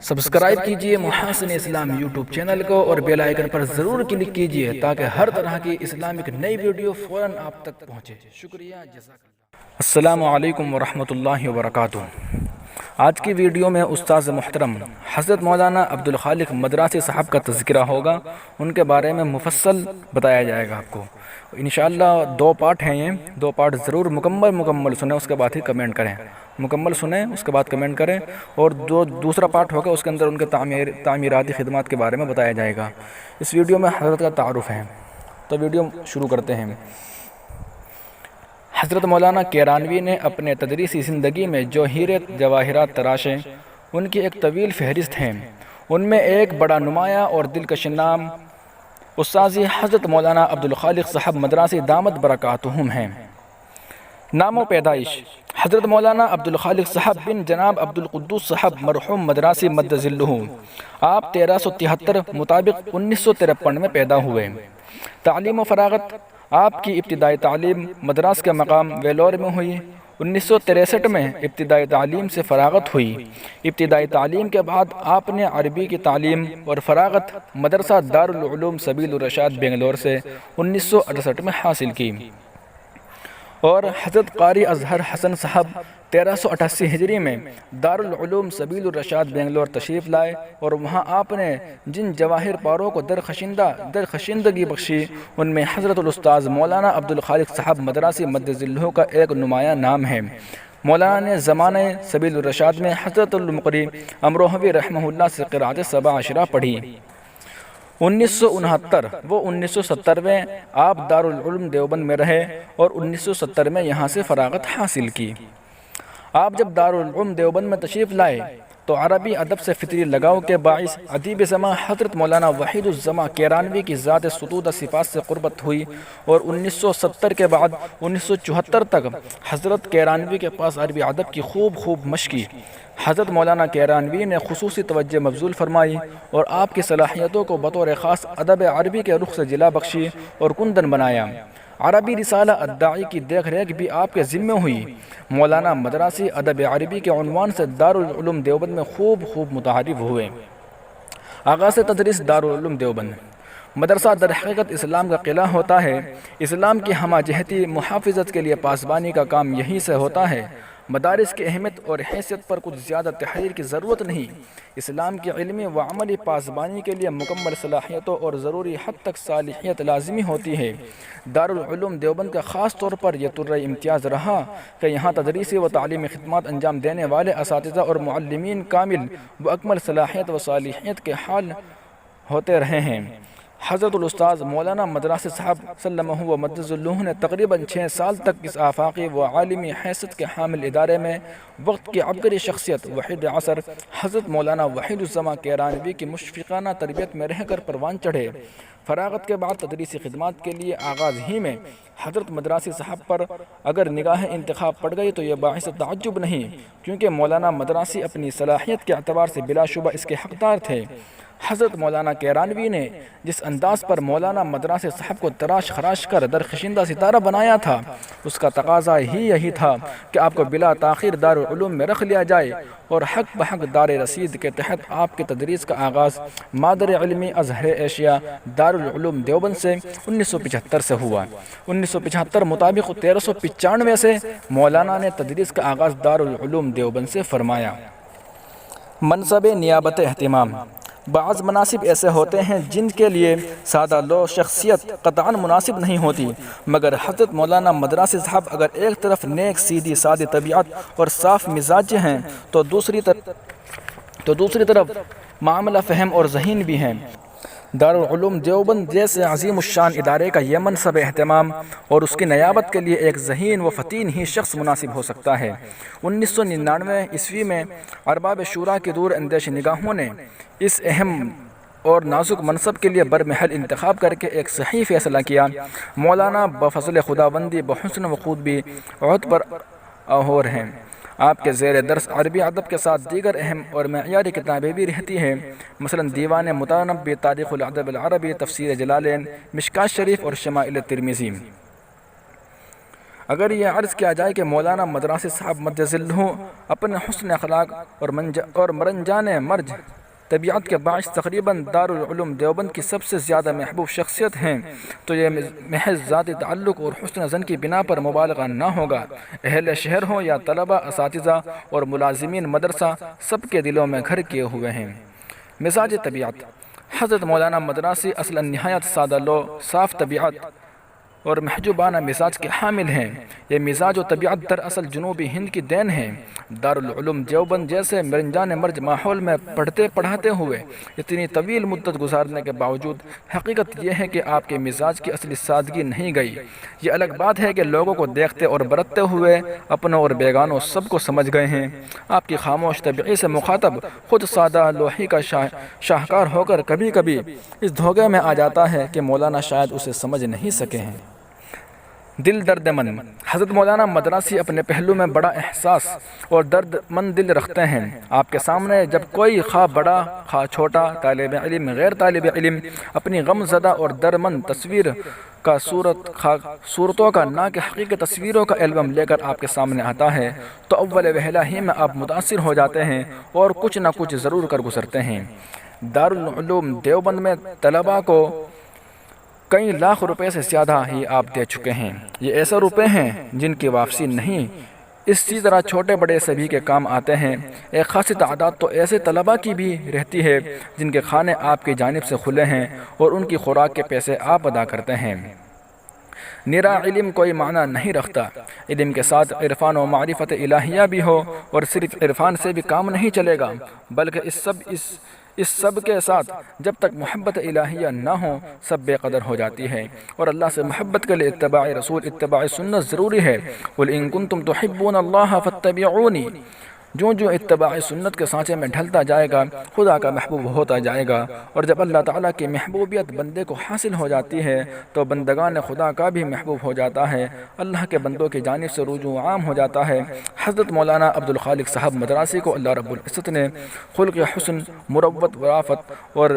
Subscribe کیجئے محاسن اسلام YouTube channel کو اور بیل آئیکن پر ضرور کلک کیجئے تاکہ ہر طرح کی اسلامک نئی ویڈیو فوراً آپ تک پہنچے۔ شکریہ، جزاک اللہ۔ السلام علیکم ورحمۃ اللہ وبرکاتہ۔ آج کی ویڈیو میں استاذ محترم حضرت مولانا عبدالخالق مدراسی صاحب کا تذکرہ ہوگا، ان کے بارے میں مفصل بتایا جائے گا آپ کو۔ انشاءاللہ 2 پارٹ ہیں، یہ 2 پارٹ ضرور مکمل سنیں، اس کے بعد ہی کمنٹ کریں۔ مکمل سنیں، اس کے بعد کمنٹ کریں، اور دوسرا پارٹ ہوگا، اس کے اندر ان کے تعمیراتی خدمات کے بارے میں بتایا جائے گا۔ اس ویڈیو میں حضرت کا تعارف ہے، تو ویڈیو شروع کرتے ہیں۔ حضرت مولانا کیرانوی نے اپنے تدریسی زندگی میں جو ہیرے جواہرات تراشے، ان کی ایک طویل فہرست ہے۔ ان میں ایک بڑا نمایاں اور دلکش نام استاذی حضرت مولانا عبدالخالق صاحب مدراسی دامت برکاتہم ہیں۔ نام و پیدائش: حضرت مولانا عبدالخالق صاحب بن جناب عبدالقدوس صاحب مرحوم مدراسی مد ظلہ، آپ 1373 مطابق 1953 میں پیدا ہوئے۔ تعلیم و فراغت: آپ کی ابتدائی تعلیم مدراس کے مقام ویلور میں ہوئی۔ 1963 میں ابتدائی تعلیم سے فراغت ہوئی۔ ابتدائی تعلیم کے بعد آپ نے عربی کی تعلیم اور فراغت مدرسہ دارالعلوم سبیل الرشاد بنگلور سے 1968 میں حاصل کی، اور حضرت قاری اظہر حسن صاحب 1388 ہجری میں دارالعلوم سبیل الرشاد بنگلور تشریف لائے، اور وہاں آپ نے جن جواہر پاروں کو درخشندگی بخشی، ان میں حضرت الاستاذ مولانا عبدالخالق صاحب مدراسی مد ظلہ کا ایک نمایاں نام ہے۔ مولانا نے زمانہ سبیل الرشاد میں حضرت المقری امروہوی رحمہ اللہ سے قرأت 7 عشرہ پڑھی۔ 1969 و 1970 میں آپ دارالعلوم دیوبند میں رہے اور 1970 میں یہاں سے فراغت حاصل کی۔ آپ جب دارالعلوم دیوبند میں تشریف لائے تو عربی ادب سے فطری لگاؤ کے باعث ادیب زماں حضرت مولانا وحید الزماں کیرانوی کی ذات ستودہ صفات سے قربت ہوئی، اور 1970 کے بعد 1974 تک حضرت کیرانوی کے پاس عربی ادب کی خوب مشق. حضرت مولانا کیرانوی نے خصوصی توجہ مبذول فرمائی اور آپ کی صلاحیتوں کو بطور خاص ادب عربی کے رخ سے جلا بخشی اور کندن بنایا۔ عربی رسالہ الداعی کی دیکھ ریکھ بھی آپ کے ذمہ ہوئی۔ مولانا مدراسی ادب عربی کے عنوان سے دارالعلوم دیوبند میں خوب متعارف ہوئے۔ آغاز تدریس دارالعلوم دیوبند۔ مدرسہ در حقیقت اسلام کا قلعہ ہوتا ہے۔ اسلام کی ہمہ جہتی محافظت کے لیے پاسبانی کا کام یہیں سے ہوتا ہے۔ مدارس کی اہمیت اور حیثیت پر کچھ زیادہ تحریر کی ضرورت نہیں۔ اسلام کی علمی و عملی پاسبانی کے لیے مکمل صلاحیتوں اور ضروری حد تک صالحیت لازمی ہوتی ہے۔ دارالعلوم دیوبند کا خاص طور پر یہ طرح امتیاز رہا کہ یہاں تدریسی و تعلیمی خدمات انجام دینے والے اساتذہ اور معلمین کامل و اکمل صلاحیت و صالحیت کے حال ہوتے رہے ہیں۔ حضرت الاستاذ مولانا مدراسی صاحب سلمہ و مد ظلہ نے تقریباً 6 سال تک اس آفاقی و عالمی حیثیت کے حامل ادارے میں وقت کی عبقری شخصیت وحید عصر حضرت مولانا وحید الزماں کیرانوی کی مشفقانہ تربیت میں رہ کر پروان چڑھے۔ فراغت کے بعد تدریسی خدمات کے لیے آغاز ہی میں حضرت مدراسی صاحب پر اگر نگاہ انتخاب پڑ گئی تو یہ باعث تعجب نہیں، کیونکہ مولانا مدراسی اپنی صلاحیت کے اعتبار سے بلا شبہ اس کے حقدار تھے۔ حضرت مولانا کیرانوی نے جس انداز پر مولانا مدراسی صاحب کو تراش خراش کر درخشندہ ستارہ بنایا تھا، اس کا تقاضا ہی یہی تھا کہ آپ کو بلا تاخیر دارالعلوم میں رکھ لیا جائے، اور حق بحق دار رسید کے تحت آپ کی تدریس کا آغاز مادر علمی ازہر ایشیا دارالعلوم دیوبند سے 1975 سے ہوا۔ 1975 مطابق 1395 سے مولانا نے تدریس کا آغاز دارالعلوم دیوبند سے فرمایا۔ منصب نیابت اہتمام: بعض مناصب ایسے ہوتے ہیں جن کے لیے سادہ لو شخصیت قطعاً مناسب نہیں ہوتی، مگر حضرت مولانا مدراسی صاحب اگر ایک طرف نیک سیدھی سادی طبیعت اور صاف مزاج ہیں تو دوسری طرف معاملہ فہم اور ذہین بھی ہیں۔ دارالعلوم دیوبند جیسے عظیم الشان ادارے کا یہ منصب اہتمام اور اس کی نیابت کے لیے ایک ذہین و فطین ہی شخص مناسب ہو سکتا ہے۔ 1999 عیسوی میں ارباب شورا کی دور اندیش نگاہوں نے اس اہم اور نازک منصب کے لیے برمحل انتخاب کر کے ایک صحیح فیصلہ کیا۔ مولانا بفضل خداوندی بحسن و خوبی عہد پر آہور ہیں۔ آپ کے زیر درس عربی ادب کے ساتھ دیگر اہم اور معیاری کتابیں بھی رہتی ہیں، مثلا دیوان متنبی، تاریخ الادب العربی، تفسیر جلالین، مشکوٰۃ شریف اور شمائل ترمذی۔ اگر یہ عرض کیا جائے کہ مولانا مدراسی صاحب مدذلہ اپنے حسن اخلاق اور مرنجان مرج طبیعت کے باعث تقریباً دارالعلوم دیوبند کی سب سے زیادہ محبوب شخصیت ہیں، تو یہ محض ذاتی تعلق اور حسن زن کی بنا پر مبالغہ نہ ہوگا۔ اہل شہر ہوں یا طلبہ، اساتذہ اور ملازمین مدرسہ، سب کے دلوں میں گھر کیے ہوئے ہیں۔ مزاج طبیعت: حضرت مولانا مدراسی اصلاً نہایت سادہ لو، صاف طبیعت اور محجوبانہ مزاج کے حامل ہیں۔ یہ مزاج و طبیعت دراصل جنوبی ہند کی دین ہے۔ دارالعلوم دیوبند جیسے مرنجان مرج ماحول میں پڑھاتے ہوئے اتنی طویل مدت گزارنے کے باوجود حقیقت یہ ہے کہ آپ کے مزاج کی اصلی سادگی نہیں گئی۔ یہ الگ بات ہے کہ لوگوں کو دیکھتے اور برتتے ہوئے اپنوں اور بیگانوں سب کو سمجھ گئے ہیں۔ آپ کی خاموش طبیعی سے مخاطب خود سادہ لوہی کا شاہکار ہو کر کبھی کبھی اس دھوکے میں آ جاتا ہے کہ مولانا شاید اسے سمجھ نہیں سکے ہیں۔ دل درد مند: حضرت مولانا مدراسی اپنے پہلو میں بڑا احساس اور درد مند دل رکھتے ہیں۔ آپ کے سامنے جب کوئی خواہ بڑا خواہ چھوٹا، طالب علم غیر طالب علم، اپنی غم زدہ اور درمند تصویر کا صورتوں کا نہ کہ حقیقی تصویروں کا البم لے کر آپ کے سامنے آتا ہے تو اول وہلہ ہی میں آپ متاثر ہو جاتے ہیں اور کچھ نہ کچھ ضرور کر گزرتے ہیں۔ دارالعلوم دیوبند میں طلباء کو کئی لاکھ روپے سے زیادہ ہی آپ دے چکے ہیں۔ یہ ایسے روپے ہیں جن کی واپسی نہیں۔ اسی طرح چھوٹے بڑے سبھی کے کام آتے ہیں۔ ایک خاصی تعداد تو ایسے طلباء کی بھی رہتی ہے جن کے کھانے آپ کی جانب سے کھلے ہیں اور ان کی خوراک کے پیسے آپ ادا کرتے ہیں۔ نرا علم کوئی معنی نہیں رکھتا۔ علم کے ساتھ عرفان و معرفت الہیہ بھی ہو، اور صرف عرفان سے بھی کام نہیں چلے گا، بلکہ اس سب کے ساتھ جب تک محبت الہیہ نہ ہو سب بے قدر ہو جاتی ہے۔ اور اللہ سے محبت کے لیے اتباع رسول، اتباع سنت ضروری ہے۔ قُلْ إِن كُنتُمْ تُحِبُّونَ اللَّهَ فَاتَّبِعُونِي۔ جو اتباع سنت کے سانچے میں ڈھلتا جائے گا خدا کا محبوب ہوتا جائے گا، اور جب اللہ تعالیٰ کی محبوبیت بندے کو حاصل ہو جاتی ہے تو بندگان خدا کا بھی محبوب ہو جاتا ہے، اللہ کے بندوں کی جانب سے رجوع عام ہو جاتا ہے۔ حضرت مولانا عبدالخالق صاحب مدراسی کو اللہ رب العزت نے خلق حسن، مروت، ورافت اور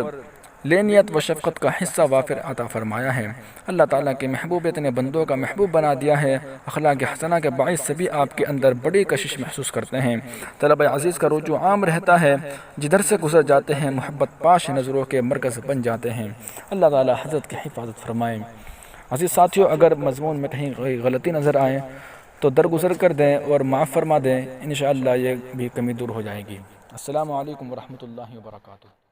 لینیت و شفقت کا حصہ وافر عطا فرمایا ہے۔ اللہ تعالیٰ کی محبوبیت نے بندوں کا محبوب بنا دیا ہے۔ اخلاق حسنہ کے باعث سبھی آپ کے اندر بڑی کشش محسوس کرتے ہیں۔ طلبہ عزیز کا رجوع عام رہتا ہے، جدھر سے گزر جاتے ہیں محبت پاش نظروں کے مرکز بن جاتے ہیں۔ اللہ تعالیٰ حضرت کی حفاظت فرمائے۔ عزیز ساتھیوں، اگر مضمون میں کہیں کوئی غلطی نظر آئے تو درگزر کر دیں اور معاف فرما دیں، انشاءاللہ یہ بھی کمی دور ہو جائے گی۔ السلام علیکم ورحمۃ اللہ وبرکاتہ۔